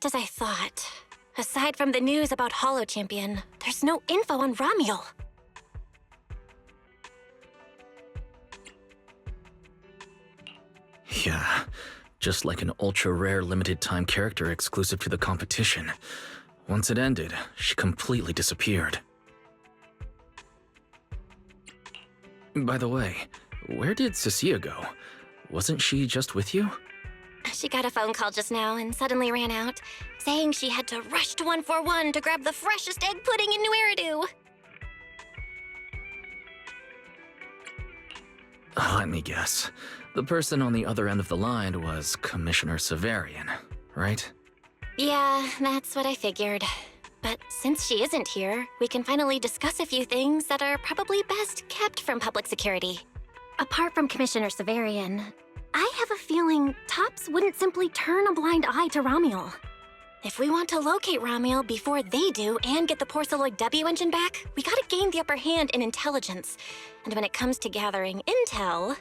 Just as I thought. Aside from the news about Holo Champion, there's no info on Ramiel. Yeah, just like an ultra-rare limited-time character exclusive to the competition. Once it ended, she completely disappeared. By the way, where did Cecilia go? Wasn't she just with you? She got a phone call just now and suddenly ran out, saying she had to rush to 141 to grab the freshest egg pudding in New Eridu. Let me guess. The person on the other end of the line was Commissioner Severian, right? Yeah, that's what I figured. But since she isn't here, we can finally discuss a few things that are probably best kept from public security. Apart from Commissioner Severian, I have a feeling Tops wouldn't simply turn a blind eye to Ramiel. If we want to locate Ramiel before they do and get the Porceloid W engine back, we gotta gain the upper hand in intelligence. And when it comes to gathering intel...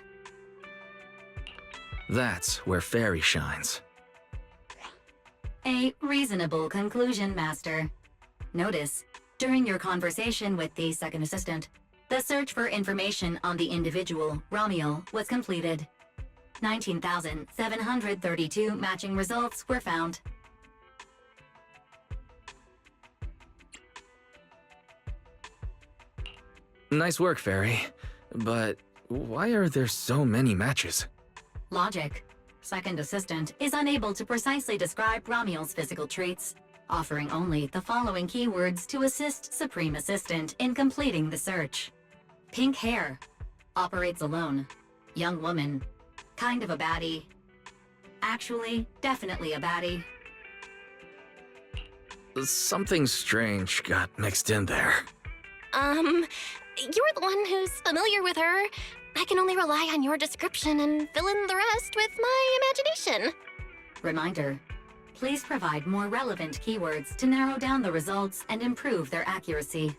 That's where Fairy shines. A reasonable conclusion, Master. Notice, during your conversation with the second assistant, the search for information on the individual, Ramiel, was completed. 19,732 matching results were found. Nice work, Fairy. But why are there so many matches? Logic. Second assistant is unable to precisely describe Ramiel's physical traits, offering only the following keywords to assist Supreme Assistant in completing the search. Pink hair. Operates alone. Young woman. Kind of a baddie. Actually, definitely a baddie. Something strange got mixed in there. You're the one who's familiar with her. I can only rely on your description and fill in the rest with my imagination. Reminder. Please provide more relevant keywords to narrow down the results and improve their accuracy.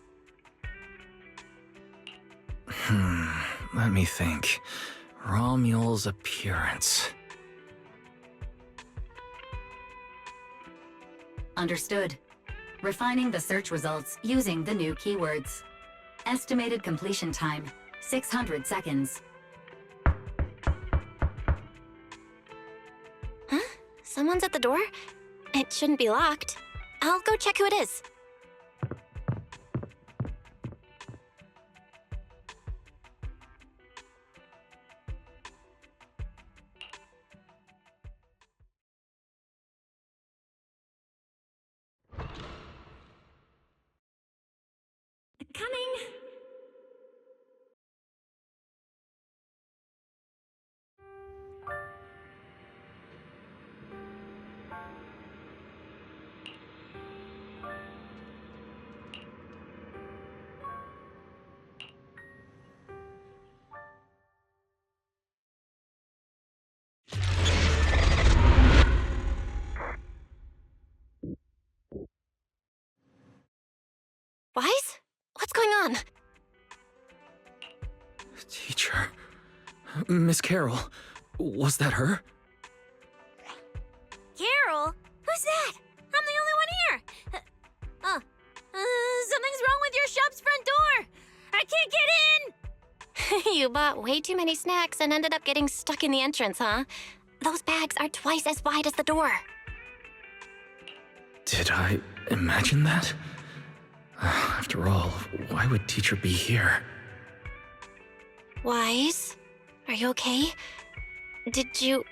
Let me think. Ramiel's appearance. Understood. Refining the search results using the new keywords. Estimated completion time, 600 seconds. Huh? Someone's at the door? It shouldn't be locked. I'll go check who it is. Coming! Wise? What's going on? Teacher. Miss Carroll. Was that her? Carol? Who's that? I'm the only one here. Something's wrong with your shop's front door. I can't get in. You bought way too many snacks and ended up getting stuck in the entrance, huh? Those bags are twice as wide as the door. Did I imagine that? After all, why would Teacher be here? Wise? Are you okay? Did you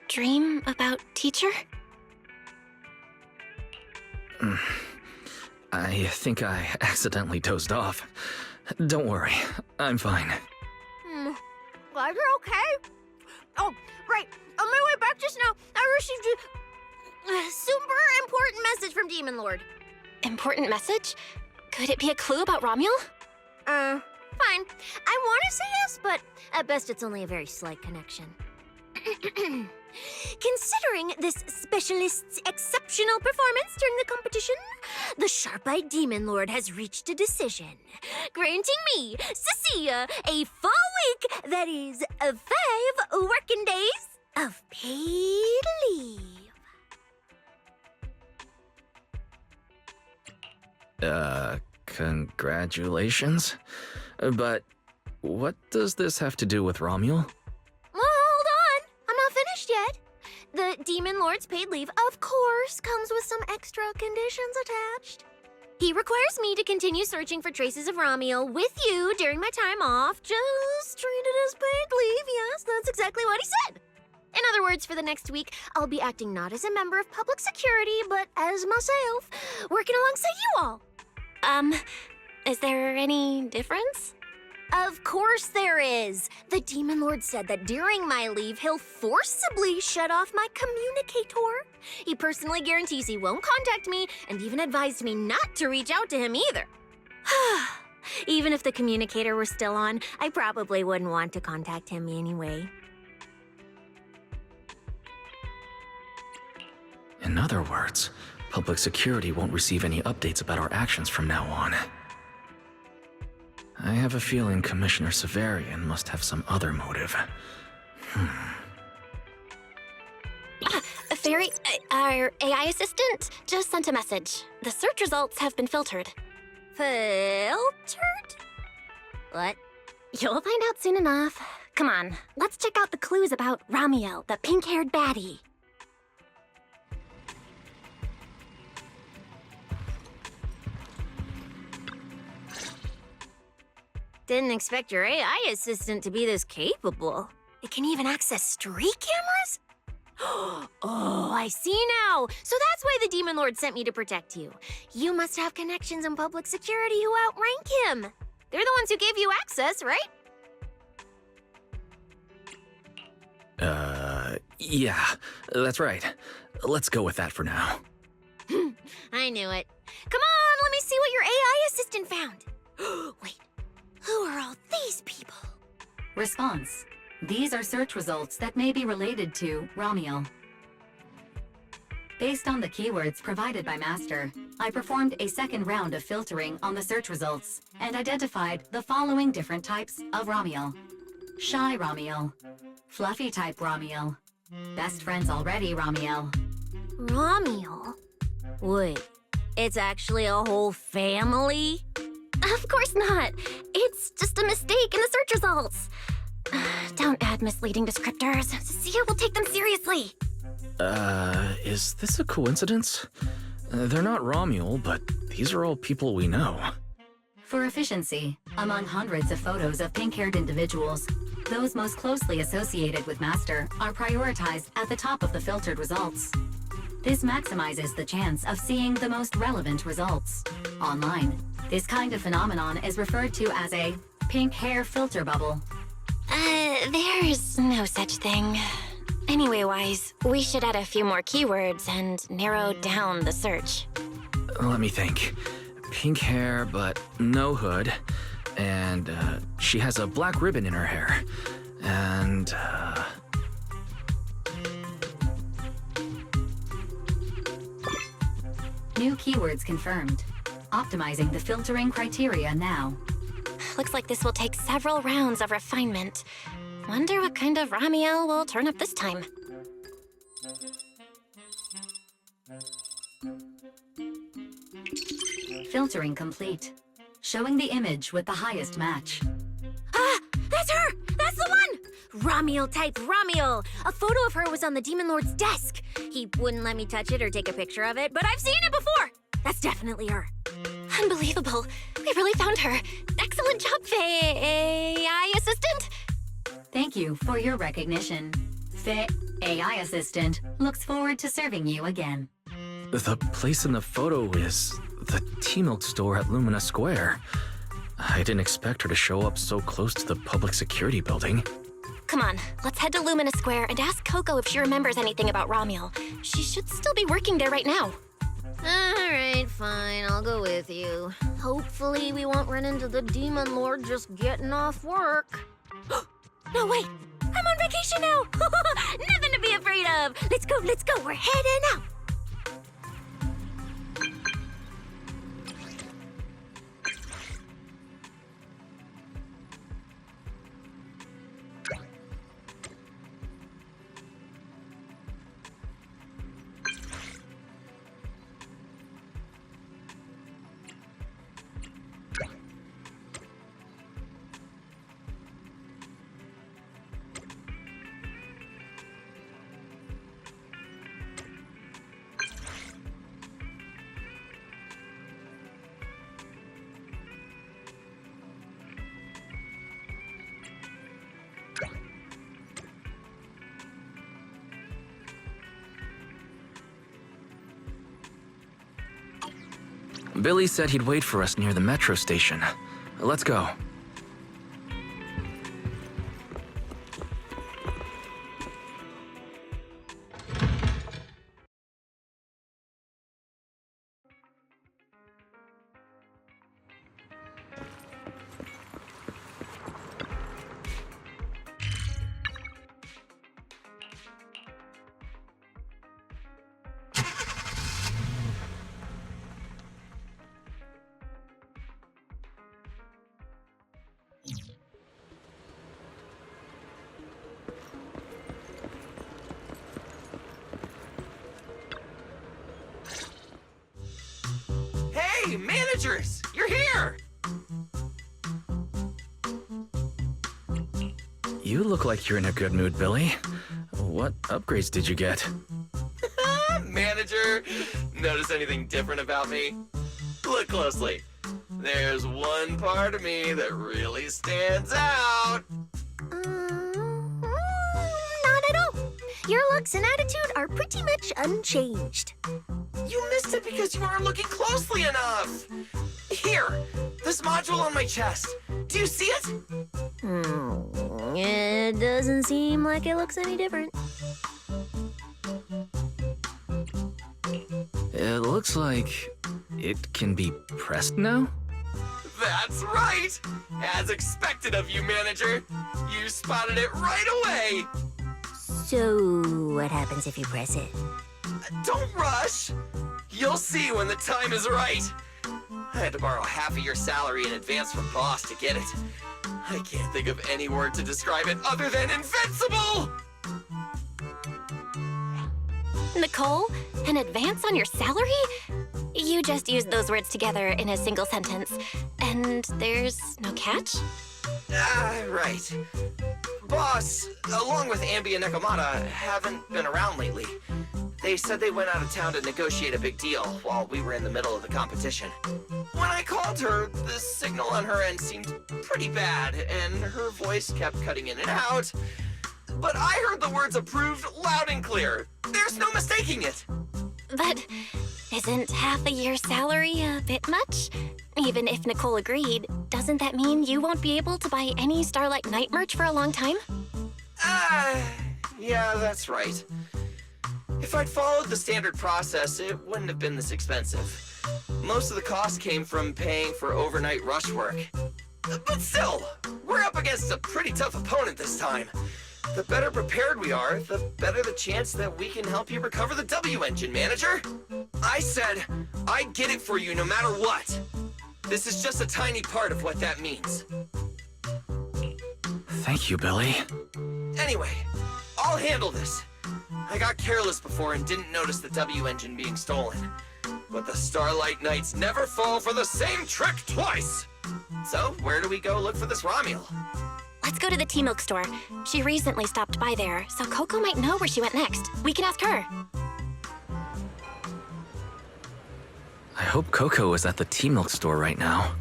dream about Teacher? I think I accidentally dozed off. Don't worry, I'm fine. Glad you're okay. Oh, right. On my way back just now, I received a super important message from Demon Lord. Important message? Could it be a clue about Ramiel? Fine. I want to say yes, but at best it's only a very slight connection. Considering this specialist's exceptional performance during the competition, the sharp-eyed Demon Lord has reached a decision, granting me, Cecilia, a full week, that is, 5 working days of paid leave. Congratulations? But what does this have to do with Romuald? Well, hold on. I'm not finished yet. The Demon Lord's paid leave, of course, comes with some extra conditions attached. He requires me to continue searching for traces of Romuald with you during my time off. Just treat it as paid leave. Yes, that's exactly what he said. In other words, for the next week, I'll be acting not as a member of public security, but as myself, working alongside you all. Is there any difference? Of course there is. The Demon Lord said that during my leave, he'll forcibly shut off my communicator. He personally guarantees he won't contact me and even advised me not to reach out to him either. Even if the communicator were still on, I probably wouldn't want to contact him anyway. In other words, public security won't receive any updates about our actions from now on. I have a feeling Commissioner Severian must have some other motive. Fairy, our AI assistant just sent a message. The search results have been filtered. Filtered? What? You'll find out soon enough. Come on, let's check out the clues about Romuald, the pink-haired baddie. Didn't expect your AI assistant to be this capable. It can even access street cameras? Oh, I see now. So that's why the Demon Lord sent me to protect you. You must have connections in public security who outrank him. They're the ones who gave you access, right? Yeah, that's right. Let's go with that for now. I knew it. Come on, let me see what your AI assistant found. Wait, who are all these people? Response. These are search results that may be related to Romuald. Based on the keywords provided by Master, I performed a second round of filtering on the search results and identified the following different types of Romuald. Shy Romuald, Fluffy type Romuald, Best friends already Romuald. Romuald? Wait, it's actually a whole family? Of course not. It's just a mistake in the search results. Don't add misleading descriptors. Cecilia will take them seriously. Is this a coincidence? They're not Romuald, but these are all people we know. For efficiency, among hundreds of photos of pink-haired individuals, those most closely associated with Master are prioritized at the top of the filtered results. This maximizes the chance of seeing the most relevant results. Online, this kind of phenomenon is referred to as a pink hair filter bubble. There's no such thing. Anyway, Wise, we should add a few more keywords and narrow down the search. Let me think. Pink hair, but no hood. And, she has a black ribbon in her hair. And, New keywords confirmed. Optimizing the filtering criteria now. Looks like this will take several rounds of refinement. Wonder what kind of Romuald will turn up this time. Filtering complete. Showing the image with the highest match. Ah, that's her! That's the one! Romuald type Romuald! A photo of her was on the Demon Lord's desk. He wouldn't let me touch it or take a picture of it, but I've seen it before! That's definitely her. Unbelievable. We really found her. Excellent job, AI assistant. Thank you for your recognition. Faye AI Assistant looks forward to serving you again. the place in the photo is the T-Milk store at Lumina Square. I didn't expect her to show up so close to the public security building. Come on, let's head to Lumina Square and ask Coco if she remembers anything about Romuald. She should still be working there right now. Alright, fine, I'll go with you. Hopefully we won't run into the Demon Lord just getting off work. No, wait! I'm on vacation now! Nothing to be afraid of! Let's go, we're heading out! Billy said he'd wait for us near the metro station. Let's go. Hey, managers! You're here! You look like you're in a good mood, Billy. What upgrades did you get? Manager, notice anything different about me? Look closely. There's one part of me that really stands out. Not at all. Your looks and attitude are pretty much unchanged. You missed it because you weren't looking closely enough. Here, this module on my chest. Do you see it? It doesn't seem like it looks any different. It looks like it can be pressed now? That's right! As expected of you, manager. You spotted it right away. So, what happens if you press it? Don't rush. You'll see when the time is right. I had to borrow half of your salary in advance from boss to get it. I can't think of any word to describe it other than invincible! Nicole, an advance on your salary? You just used those words together in a single sentence. And there's no catch? Right. Boss, along with Ambi and Nekomata, haven't been around lately. They said they went out of town to negotiate a big deal while we were in the middle of the competition. When I called her, the signal on her end seemed pretty bad, and her voice kept cutting in and out. But I heard the words approved loud and clear. There's no mistaking it. But isn't half a year's salary a bit much? Even if Nicole agreed, doesn't that mean you won't be able to buy any Starlight Night merch for a long time? Yeah, that's right. If I'd followed the standard process, it wouldn't have been this expensive. Most of the cost came from paying for overnight rush work. But still, we're up against a pretty tough opponent this time. The better prepared we are, the better the chance that we can help you recover the W engine, manager. I said I'd get it for you no matter what. This is just a tiny part of what that means. Thank you, Billy. Anyway, I'll handle this. I got careless before and didn't notice the W engine being stolen. But the Starlight Knights never fall for the same trick twice! So, where do we go look for this raw meal? Let's go to the tea milk store. She recently stopped by there, so Coco might know where she went next. We can ask her. I hope Coco is at the tea milk store right now.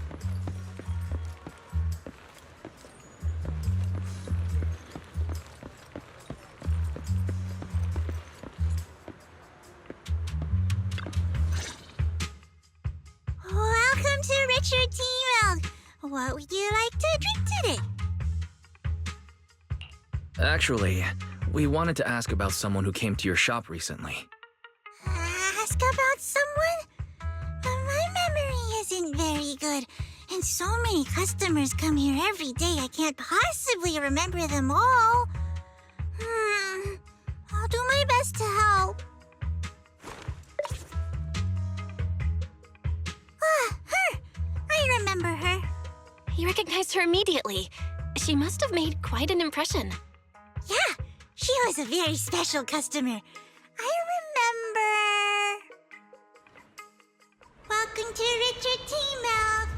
Welcome to Richard Tea Milk. What would you like to drink today? Actually, we wanted to ask about someone who came to your shop recently. Ask about someone? My memory isn't very good, and so many customers come here every day I can't possibly remember them all. I'll do my best to help. Her! I remember her. You recognized her immediately. She must have made quite an impression. Yeah, she was a very special customer. I remember. Welcome to Richard Tea Milk.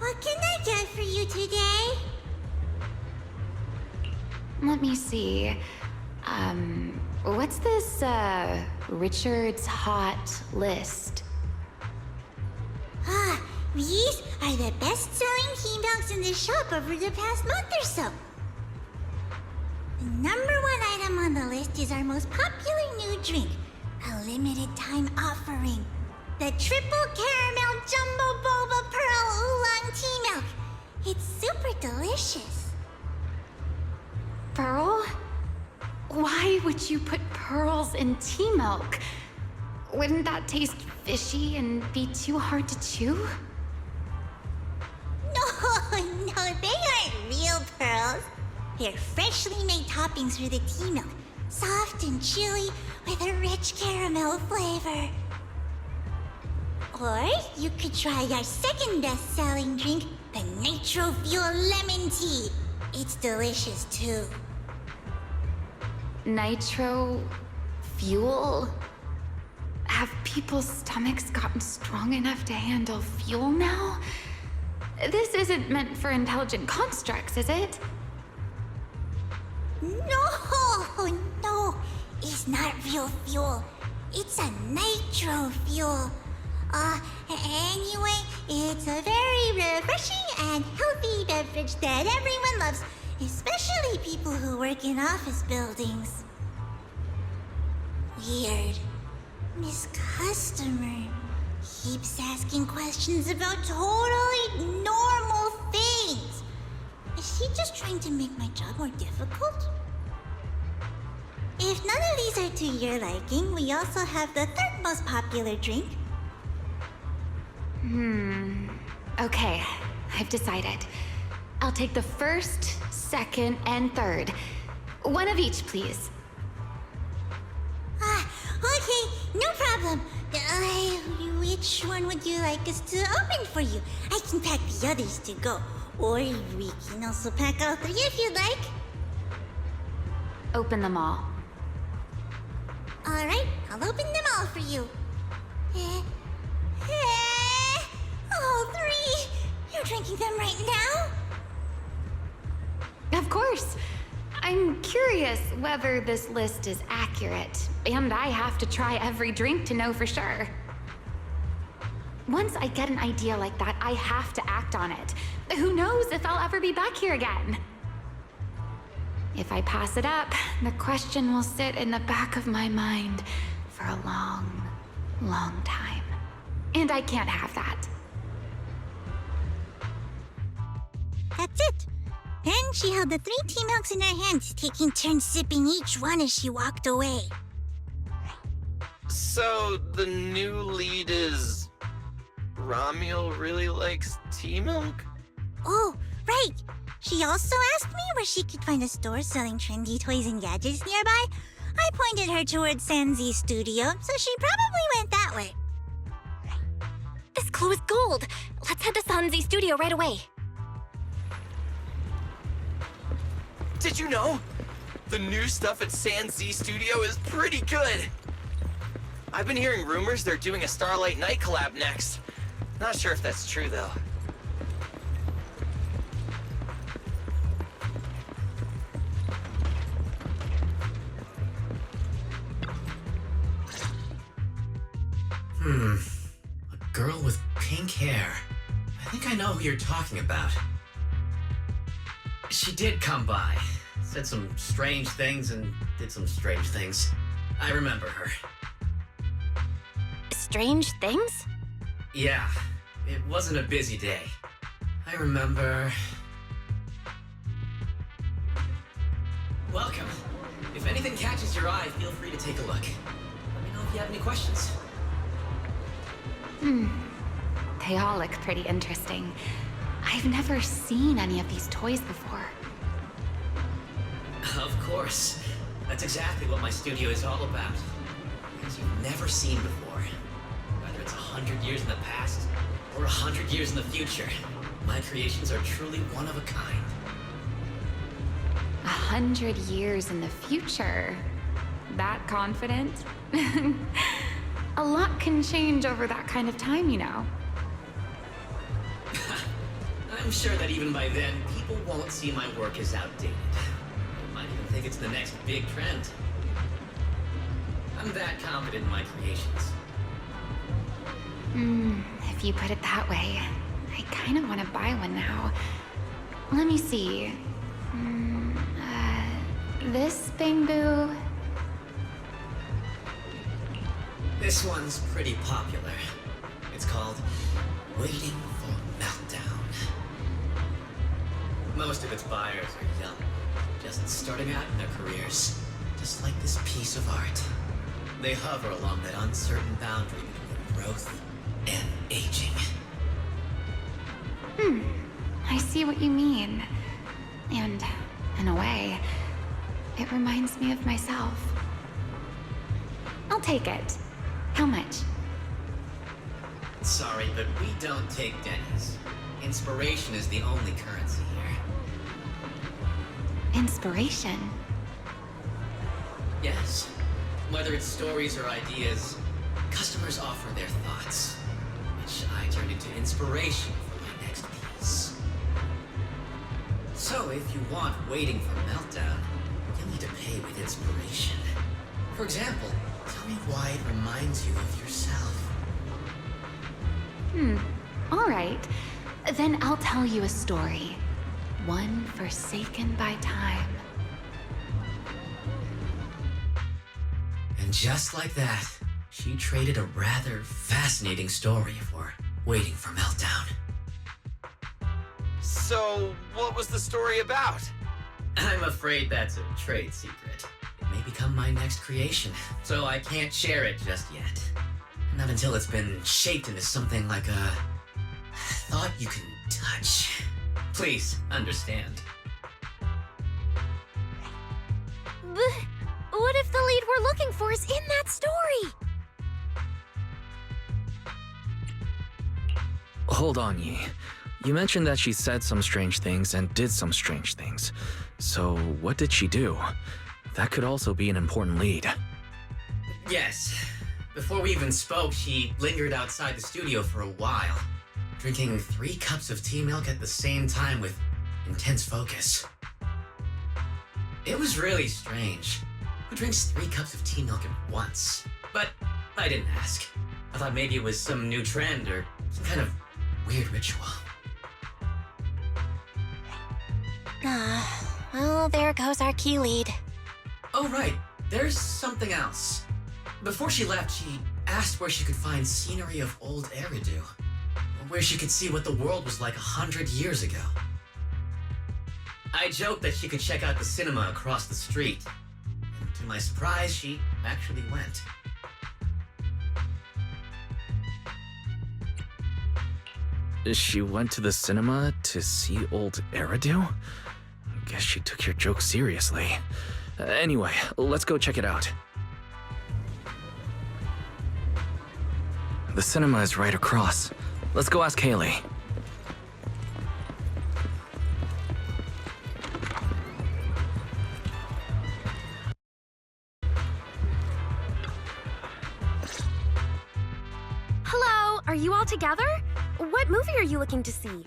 What can I get for you today? Let me see. What's this, Richard's Hot List? These are the best-selling tea milks in the shop over the past month or so. The number one item on the list is our most popular new drink, a limited time offering. The triple caramel jumbo boba pearl oolong tea milk. It's super delicious. Pearl? Why would you put pearls in tea milk? Wouldn't that taste fishy and be too hard to chew? No, they aren't real pearls. They're freshly made toppings for the tea milk. Soft and chewy with a rich caramel flavor. Or you could try our second best-selling drink, the Nitro Fuel Lemon Tea. It's delicious too. Nitro fuel? Have people's stomachs gotten strong enough to handle fuel now? This isn't meant for intelligent constructs, is it? No, it's not real fuel. It's a nitro fuel. Anyway, it's a very refreshing and healthy beverage that everyone loves, especially people who work in office buildings. Weird. Miss Customer keeps asking questions about totally normal things. Is she just trying to make my job more difficult? If none of these are to your liking, we also have the third most popular drink. Okay, I've decided. I'll take the first, second, and third. One of each, please. Okay, no problem. Which one would you like us to open for you? I can pack the others to go. Or we can also pack all three if you'd like. Open them all. Alright, I'll open them all for you. All three? You're drinking them right now? Of course. I'm curious whether this list is accurate, and I have to try every drink to know for sure. Once I get an idea like that, I have to act on it. Who knows if I'll ever be back here again? If I pass it up, the question will sit in the back of my mind for a long, long time. And I can't have that. That's it. Then she held the 3 tea milks in her hands, taking turns sipping each one as she walked away. So, the new lead is... Romuel really likes tea milk? Oh, right. She also asked me where she could find a store selling trendy toys and gadgets nearby. I pointed her towards Sanzi's studio, so she probably went that way. This clue is gold. Let's head to Sanzi's studio right away. Did you know? The new stuff at Sanzi Studio is pretty good. I've been hearing rumors they're doing a Starlight Night collab next. Not sure if that's true, though. A girl with pink hair. I think I know who you're talking about. She did come by. Said some strange things and did some strange things. I remember her. Strange things? Yeah, it wasn't a busy day. I remember... Welcome. If anything catches your eye, feel free to take a look. Let me know if you have any questions. They all look pretty interesting. I've never seen any of these toys before. Of course. That's exactly what my studio is all about. Things you've never seen before. Whether it's 100 years in the past or 100 years in the future, my creations are truly one of a kind. 100 years in the future? That confident? A lot can change over that kind of time, you know. I'm sure that even by then, people won't see my work as outdated. They might even think it's the next big trend. I'm that confident in my creations. If you put it that way, I kind of want to buy one now. Let me see. This bamboo. This one's pretty popular. It's called Waiting for Meltdown. Most of its buyers are young, just starting out in their careers, just like this piece of art. They hover along that uncertain boundary between growth and aging. I see what you mean. And, in a way, it reminds me of myself. I'll take it. How much? Sorry, but we don't take pennies. Inspiration is the only currency here. Inspiration? Yes. Whether it's stories or ideas, customers offer their thoughts, which I turn into inspiration for my next piece. So if you want Waiting for Meltdown, you'll need to pay with inspiration. For example, tell me why it reminds you of yourself. All right. Then I'll tell you a story. One forsaken by time. And just like that, she traded a rather fascinating story for Waiting for Meltdown. So, what was the story about? I'm afraid that's a trade secret. It may become my next creation, so I can't share it just yet. Not until it's been shaped into something like a thought you can touch. Please, understand. What if the lead we're looking for is in that story? Hold on, Yi. You mentioned that she said some strange things and did some strange things. So, what did she do? That could also be an important lead. Yes. Before we even spoke, she lingered outside the studio for a while, drinking 3 cups of tea milk at the same time with intense focus. It was really strange. Who drinks 3 cups of tea milk at once? But I didn't ask. I thought maybe it was some new trend or some kind of weird ritual. Well, there goes our key lead. Oh, right. There's something else. Before she left, she asked where she could find scenery of old Eridan, where she could see what the world was like 100 years ago. I joked that she could check out the cinema across the street. And to my surprise, she actually went. She went to the cinema to see old Eridan? Guess she took your joke seriously. Anyway, let's go check it out. The cinema is right across. Let's go ask Haley. Hello, are you all together? What movie are you looking to see?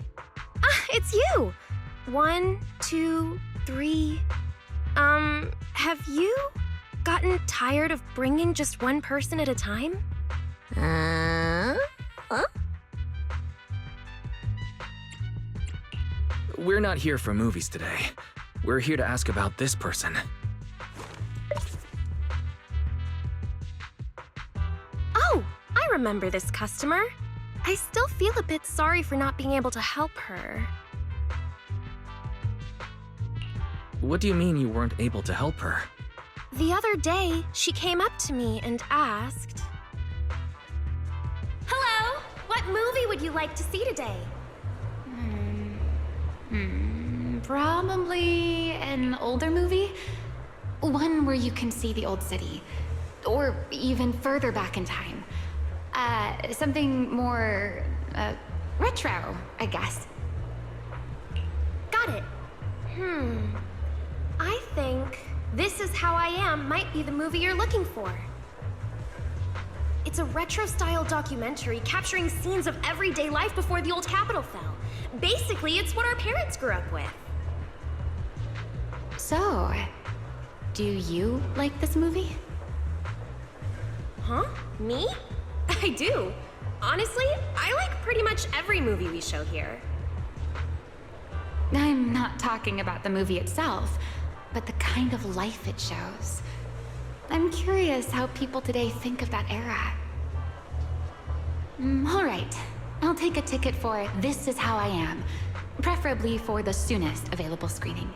Ah, it's you! 1, 2, 3. Have you gotten tired of bringing just one person at a time? We're not here for movies today. We're here to ask about this person. Oh, I remember this customer. I still feel a bit sorry for not being able to help her. What do you mean you weren't able to help her? The other day, she came up to me and asked, "Hello, what movie would you like to see today?" Probably an older movie? One where you can see the old city. Or even further back in time. Something more, retro, I guess. Got it. I think This Is How I Am might be the movie you're looking for. It's a retro-style documentary capturing scenes of everyday life before the old Capitol fell. Basically, it's what our parents grew up with. So, do you like this movie? Huh? Me? I do. Honestly, I like pretty much every movie we show here. I'm not talking about the movie itself, but the kind of life it shows. I'm curious how people today think of that era. All right. I'll take a ticket for This Is How I Am, preferably for the soonest available screening.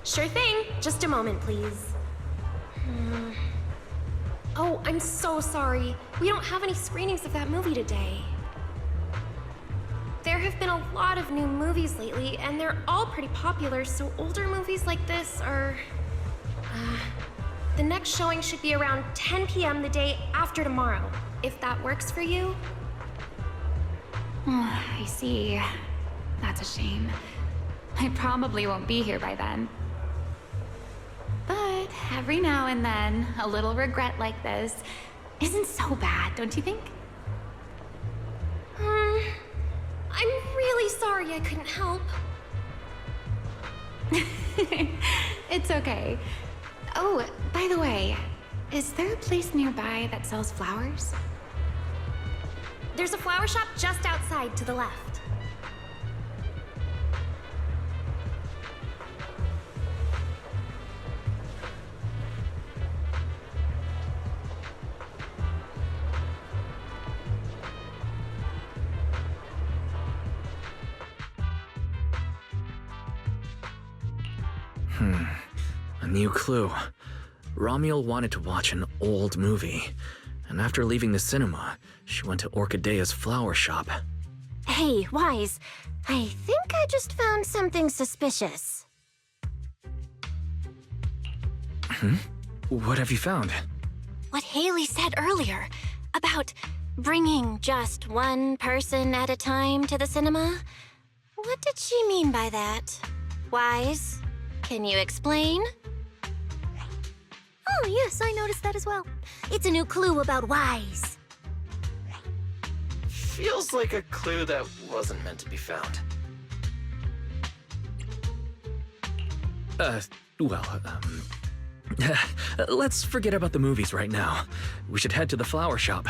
Sure thing. Just a moment, please. Oh, I'm so sorry. We don't have any screenings of that movie today. There have been a lot of new movies lately, and they're all pretty popular, so older movies like this are... the next showing should be around 10 p.m. the day after tomorrow, if that works for you. I see. That's a shame. I probably won't be here by then. But every now and then, a little regret like this isn't so bad, don't you think? I'm really sorry I couldn't help. It's okay. Oh, by the way, is there a place nearby that sells flowers? There's a flower shop just outside to the left. A new clue. Romuald wanted to watch an old movie, and after leaving the cinema, she went to Orchidea's flower shop. Hey, Wise, I think I just found something suspicious. What have you found? What Haley said earlier about bringing just one person at a time to the cinema. What did she mean by that? Wise, can you explain? Oh, yes, I noticed that as well. It's a new clue about Wise. Feels like a clue that wasn't meant to be found. Let's forget about the movies right now. We should head to the flower shop.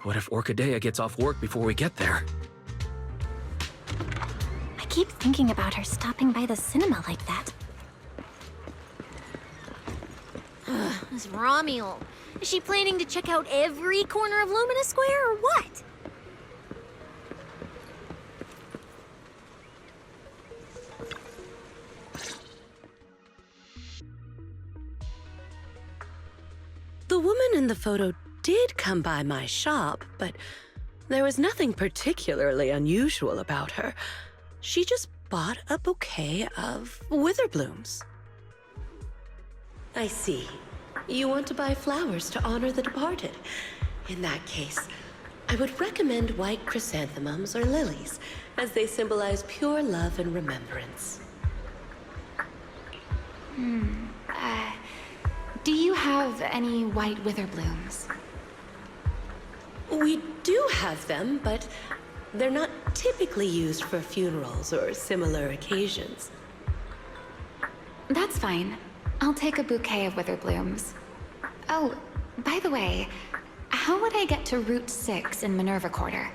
What if Orchidea gets off work before we get there? I keep thinking about her stopping by the cinema like that. This Romuald. Is she planning to check out every corner of Lumina Square or what? The woman in the photo did come by my shop, but there was nothing particularly unusual about her. She just bought a bouquet of witherblooms. I see. You want to buy flowers to honor the departed. In that case, I would recommend white chrysanthemums or lilies, as they symbolize pure love and remembrance. Do you have any white witherblooms? We do have them, but they're not typically used for funerals or similar occasions. That's fine. I'll take a bouquet of witherblooms. Oh, by the way, how would I get to Route 6 in Minerva Quarter?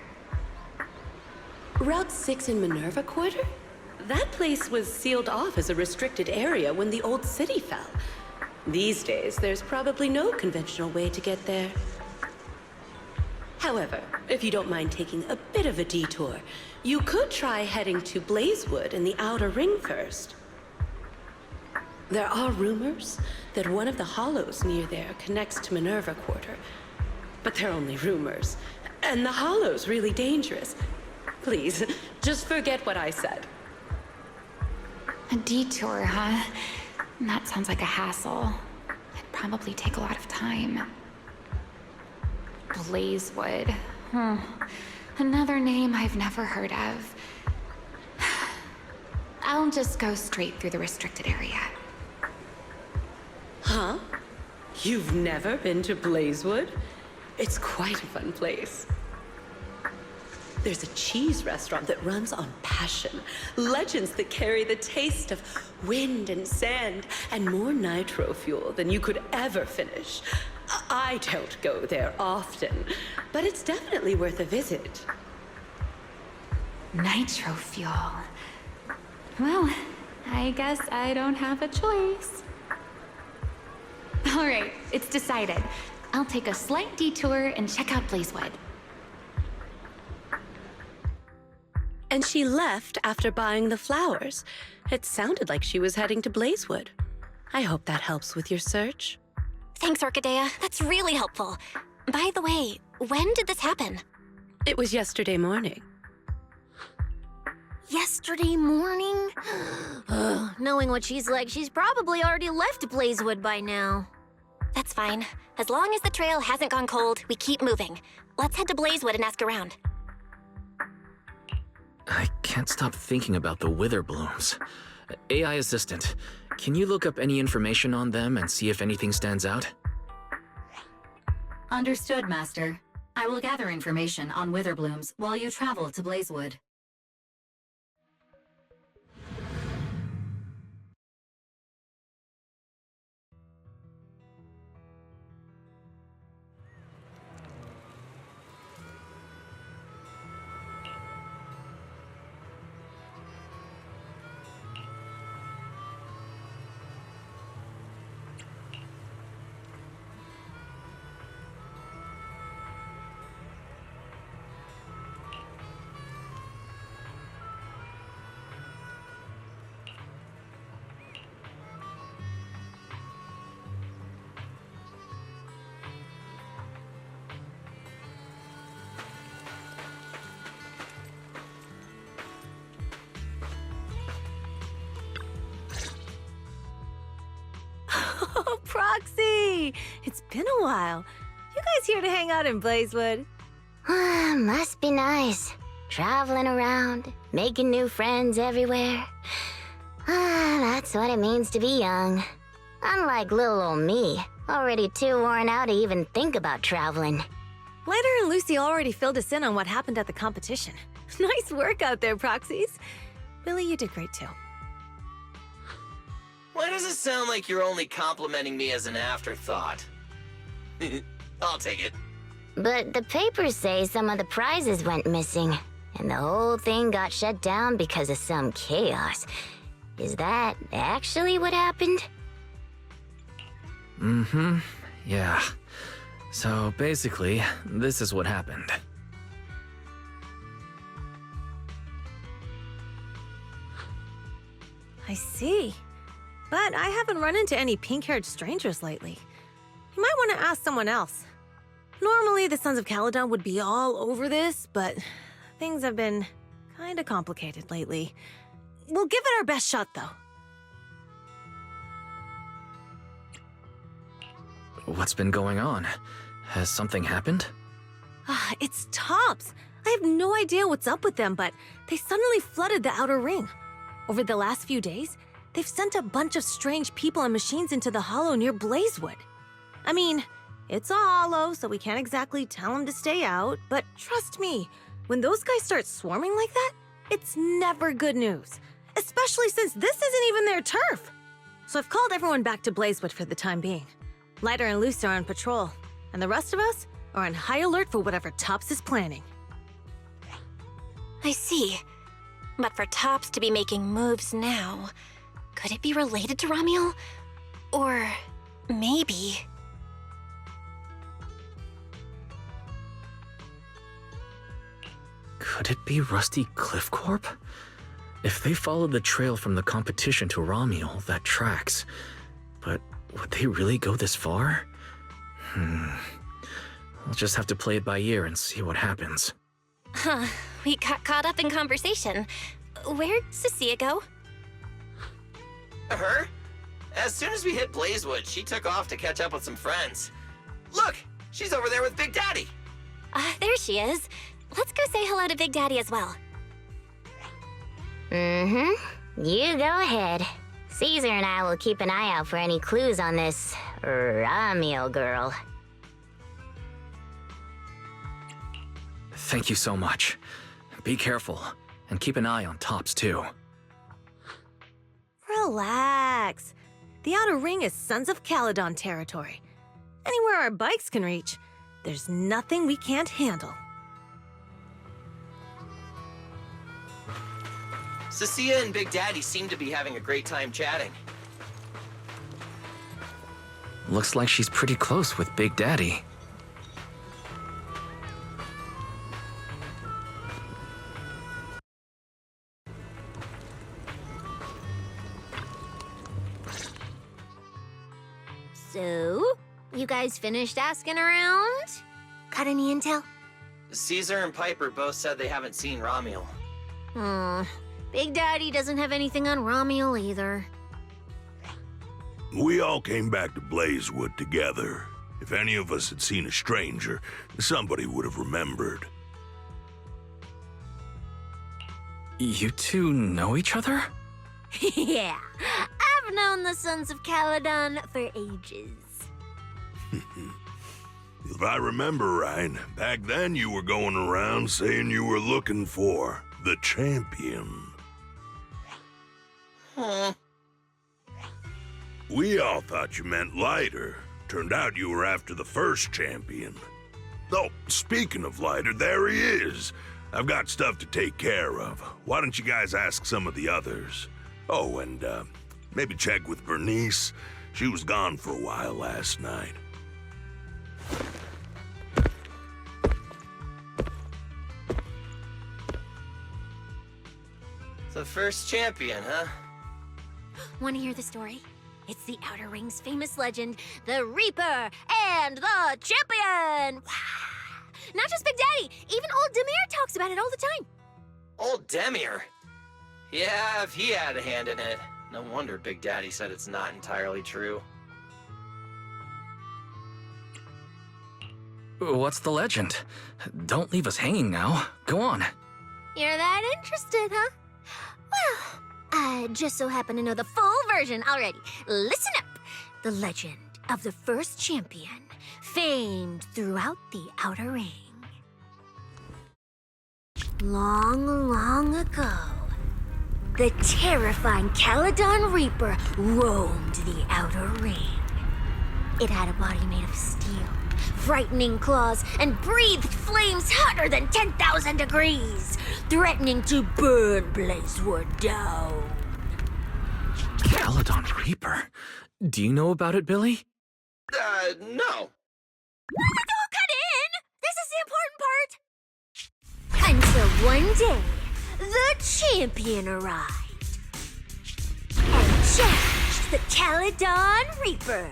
Route 6 in Minerva Quarter? That place was sealed off as a restricted area when the old city fell. These days, there's probably no conventional way to get there. However, if you don't mind taking a bit of a detour, you could try heading to Blazewood in the Outer Ring first. There are rumors that one of the hollows near there connects to Minerva Quarter. But they're only rumors, and the hollow's really dangerous. Please, just forget what I said. A detour, huh? That sounds like a hassle. It'd probably take a lot of time. Blazewood. Another name I've never heard of. I'll just go straight through the restricted area. Huh? You've never been to Blazewood? It's quite a fun place. There's a cheese restaurant that runs on passion. Legends that carry the taste of wind and sand and more nitro fuel than you could ever finish. I don't go there often, but it's definitely worth a visit. Nitro fuel. Well, I guess I don't have a choice. All right, it's decided. I'll take a slight detour and check out Blazewood. And she left after buying the flowers. It sounded like she was heading to Blazewood. I hope that helps with your search. Thanks, Orchidea. That's really helpful. By the way, when did this happen? It was yesterday morning. Yesterday morning? Knowing what she's like, she's probably already left Blazewood by now. That's fine. As long as the trail hasn't gone cold, we keep moving. Let's head to Blazewood and ask around. I can't stop thinking about the wither blooms. AI assistant, can you look up any information on them and see if anything stands out? Understood, Master. I will gather information on Witherblooms while you travel to Blazewood. Oh, Proxy! It's been a while. You guys here to hang out in Blazewood? Must be nice. Traveling around, making new friends everywhere. That's what it means to be young. Unlike little old me, already too worn out to even think about traveling. Lighter and Lucy already filled us in on what happened at the competition. Nice work out there, Proxies. Billy, you did great too. Why does it sound like you're only complimenting me as an afterthought? I'll take it. But the papers say some of the prizes went missing, and the whole thing got shut down because of some chaos. Is that actually what happened? Mm-hmm. Yeah. So basically, this is what happened. I see. But I haven't run into any pink-haired strangers lately. You might want to ask someone else. Normally, the Sons of Caledon would be all over this, but things have been kinda complicated lately. We'll give it our best shot, though. What's been going on? Has something happened? It's Tops. I have no idea what's up with them, but they suddenly flooded the outer ring. Over the last few days, they've sent a bunch of strange people and machines into the hollow near Blazewood. I mean, it's a hollow, so we can't exactly tell them to stay out, but trust me, when those guys start swarming like that, it's never good news, especially since this isn't even their turf. So I've called everyone back to Blazewood for the time being. Lighter and Lucy are on patrol, and the rest of us are on high alert for whatever Tops is planning. I see. But for Tops to be making moves now, could it be related to Ramiel? Or maybe... Could it be Rusty Cliff Corp? If they followed the trail from the competition to Ramiel, that tracks. But would they really go this far? I'll just have to play it by ear and see what happens. Huh, we got caught up in conversation. Where'd Cecilia go? Her? As soon as we hit Blazewood, she took off to catch up with some friends. Look, she's over there with Big Daddy. There she is. Let's go say hello to Big Daddy as well. Mm-hmm. You go ahead. Caesar and I will keep an eye out for any clues on this Ramiel girl. Thank you so much. Be careful, and keep an eye on Tops too. Relax. The outer ring is Sons of Caledon territory. Anywhere our bikes can reach, there's nothing we can't handle. Cecilia and Big Daddy seem to be having a great time chatting. Looks like she's pretty close with Big Daddy. So, you guys finished asking around? Got any intel? Caesar and Piper both said they haven't seen Romuel. Big Daddy doesn't have anything on Romuel either. We all came back to Blazewood together. If any of us had seen a stranger, somebody would have remembered. You two know each other? Yeah, I've known the Sons of Caledon for ages. If I remember right, back then you were going around saying you were looking for the champion. We all thought you meant Lighter. Turned out you were after the first champion. Oh, speaking of Lighter, there he is. I've got stuff to take care of. Why don't you guys ask some of the others? Oh, and maybe check with Bernice. She was gone for a while last night. The first champion, huh? Want to hear the story? It's the Outer Ring's famous legend, the Reaper and the Champion! Not just Big Daddy, even old Demir talks about it all the time. Old Demir? Yeah, if he had a hand in it. No wonder Big Daddy said it's not entirely true. What's the legend? Don't leave us hanging now. Go on. You're that interested, huh? Well, I just so happen to know the full version already. Listen up! The legend of the first champion, famed throughout the Outer Ring. Long, long ago, the terrifying Caledon Reaper roamed the Outer Ring. It had a body made of steel, frightening claws, and breathed flames hotter than 10,000 degrees, threatening to burn Blazewood down. Caledon Reaper? Do you know about it, Billy? No. Don't cut in! This is the important part! Until one day, the champion arrived and challenged the Caledon Reaper.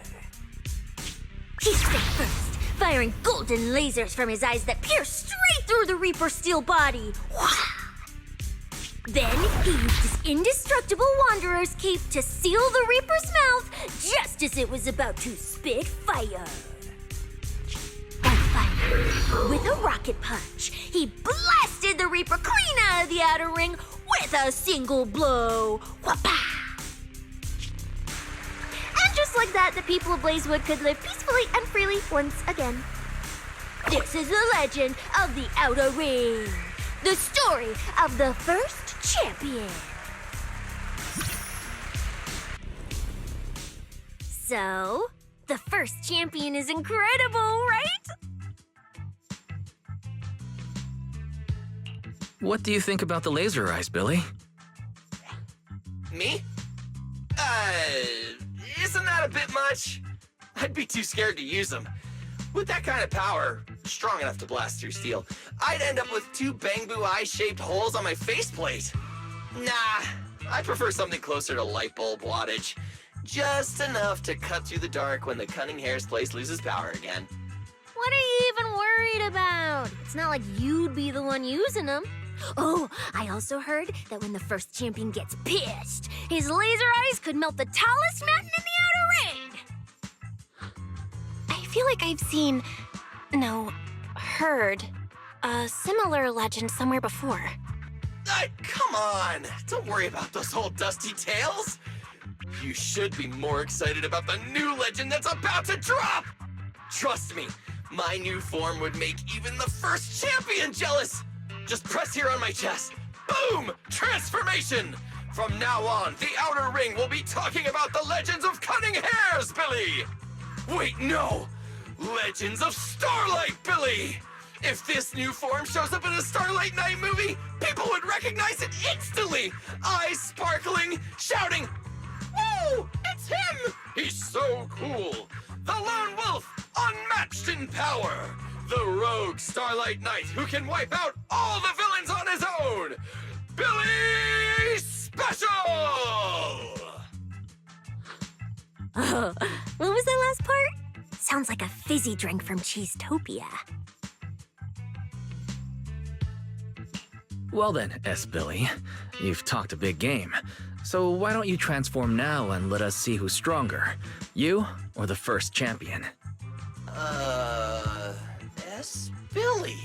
He struck first, firing golden lasers from his eyes that pierced straight through the Reaper's steel body. Then he used his indestructible Wanderer's cape to seal the Reaper's mouth just as it was about to spit fire. And finally, with a rocket punch, he blasted the Reaper clean out of the Outer Ring with a single blow. Whapa! And just like that, the people of Blazewood could live peacefully and freely once again. This is the legend of the Outer Ring. The story of the first champion. So, the first champion is incredible, right? What do you think about the laser eyes, Billy? Me? Isn't that a bit much? I'd be too scared to use them. With that kind of power, strong enough to blast through steel, I'd end up with 2 Bangbu eye-shaped holes on my faceplate. Nah, I prefer something closer to light bulb wattage. Just enough to cut through the dark when the cunning hair's place loses power again. What are you even worried about? It's not like you'd be the one using them. Oh, I also heard that when the first champion gets pissed, his laser eyes could melt the tallest mountain in the Outer Ring. I feel like I've seen, no, heard a similar legend somewhere before. Come on! Don't worry about those old dusty tales! You should be more excited about the new legend that's about to drop! Trust me, my new form would make even the first champion jealous! Just press here on my chest. Boom! Transformation! From now on, the Outer Ring will be talking about the legends of cunning hairs, Billy! Wait, no! Legends of Starlight, Billy! If this new form shows up in a Starlight Night movie, people would recognize it instantly! Eyes sparkling, shouting, "Whoa! It's him! He's so cool! The Lone Wolf, unmatched in power! The rogue Starlight Knight who can wipe out all the villains on his own! Billy Special!" What was that last part? Sounds like a fizzy drink from Cheesetopia. Well then, S-Billy, you've talked a big game. So why don't you transform now and let us see who's stronger? You or the first champion? Billy.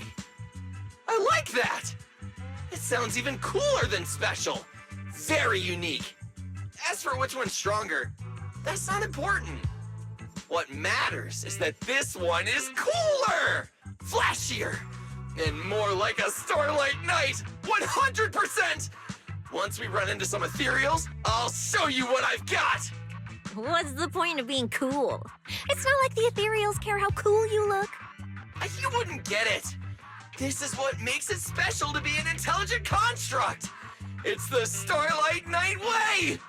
I like that! It sounds even cooler than special. Very unique. As for which one's stronger, that's not important. What matters is that this one is cooler, flashier, and more like a starlight night, 100%! Once we run into some ethereals, I'll show you what I've got! What's the point of being cool? It's not like the ethereals care how cool you look. You wouldn't get it. This is what makes it special to be an intelligent construct. It's the Starlight Night way!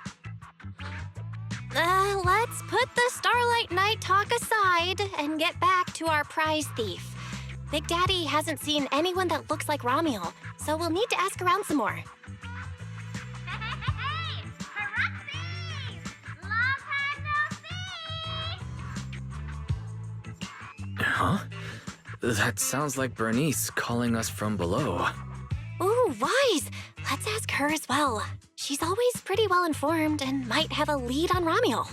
Let's put the Starlight Night talk aside and get back to our prize thief. Big Daddy hasn't seen anyone that looks like Ramiel, so we'll need to ask around some more. Huh? That sounds like Bernice calling us from below. Ooh, wise! Let's ask her as well. She's always pretty well informed and might have a lead on Ramiel.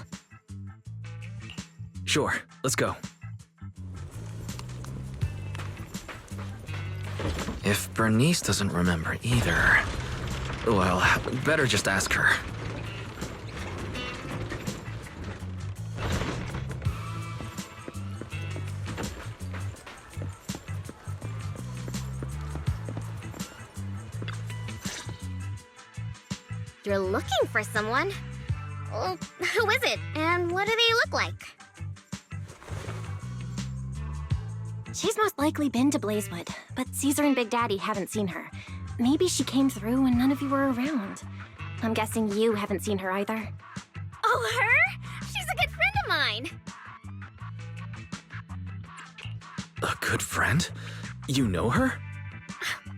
Sure, let's go. If Bernice doesn't remember either, well, better just ask her. You're looking for someone? Well, who is it, and what do they look like? She's most likely been to Blazewood, but Caesar and Big Daddy haven't seen her. Maybe she came through when none of you were around. I'm guessing you haven't seen her either. Oh, her? She's a good friend of mine. A good friend? You know her?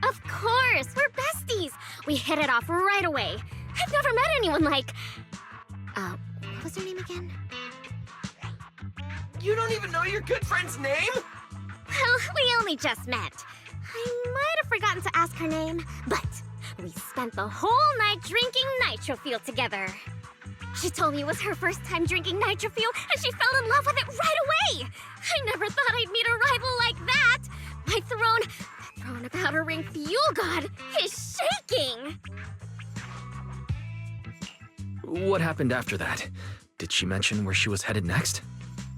Of course, we're besties. We hit it off right away. I've never met anyone like... what was her name again? You don't even know your good friend's name? Well, we only just met. I might have forgotten to ask her name, but we spent the whole night drinking Nitrofuel together. She told me it was her first time drinking Nitrofuel, and she fell in love with it right away. I never thought I'd meet a rival like that. My throne about her ring fuel god is shaking. What happened after that? Did she mention where she was headed next?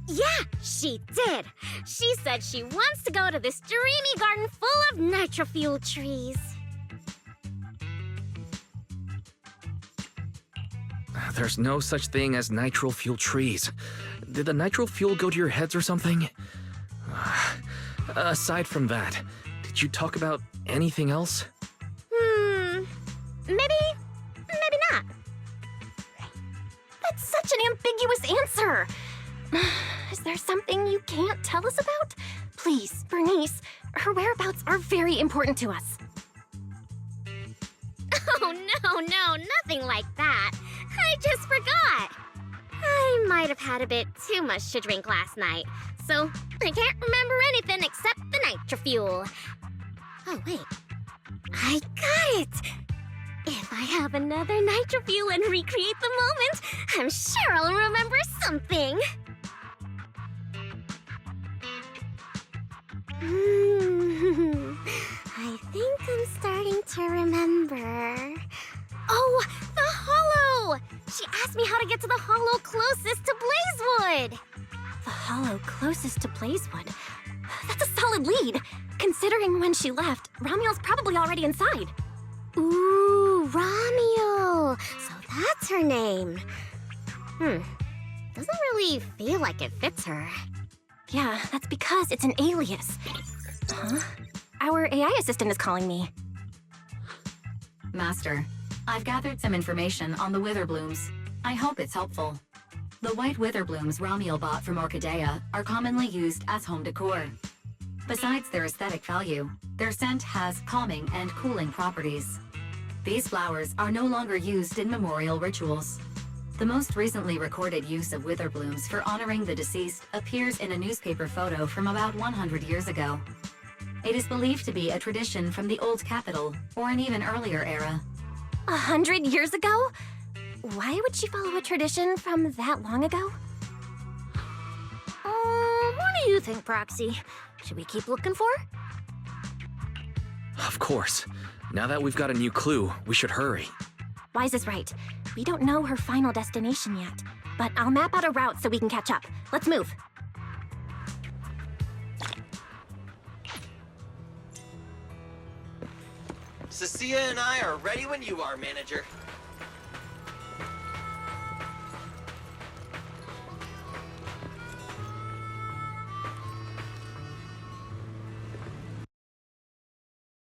Yeah, she did. She said she wants to go to this dreamy garden full of Nitrofuel trees. There's no such thing as nitro fuel trees. Did the nitro fuel go to your heads or something? Aside from that, did you talk about anything else? Maybe not. That's such an ambiguous answer. Is there something you can't tell us about? Please, Bernice, her whereabouts are very important to us. Oh, no, nothing like that. I just forgot. I might have had a bit too much to drink last night, so I can't remember anything except the Nitrofuel. Oh, wait. I got it! If I have another Nitrofuel and recreate the moment, I'm sure I'll remember something. I think I'm starting to remember. Oh, the hollow! She asked me how to get to the hollow closest to Blazewood. The hollow closest to Blazewood. That's a solid lead. Considering when she left, Ramiel's probably already inside. Ooh, Ramiel. So that's her name. Doesn't really feel like it fits her. Yeah, that's because it's an alias. Huh? Our AI assistant is calling me. Master, I've gathered some information on the Witherblooms. I hope it's helpful. The white Witherblooms Ramiel bought from Orchidea are commonly used as home decor. Besides their aesthetic value, their scent has calming and cooling properties. These flowers are no longer used in memorial rituals. The most recently recorded use of wither blooms for honoring the deceased appears in a newspaper photo from about 100 years ago. It is believed to be a tradition from the Old Capital, or an even earlier era. 100 years ago? Why would she follow a tradition from that long ago? What do you think, Proxy? Should we keep looking for her? Of course. Now that we've got a new clue, we should hurry. Wise is right. We don't know her final destination yet, but I'll map out a route so we can catch up. Let's move. Cecilia and I are ready when you are, manager.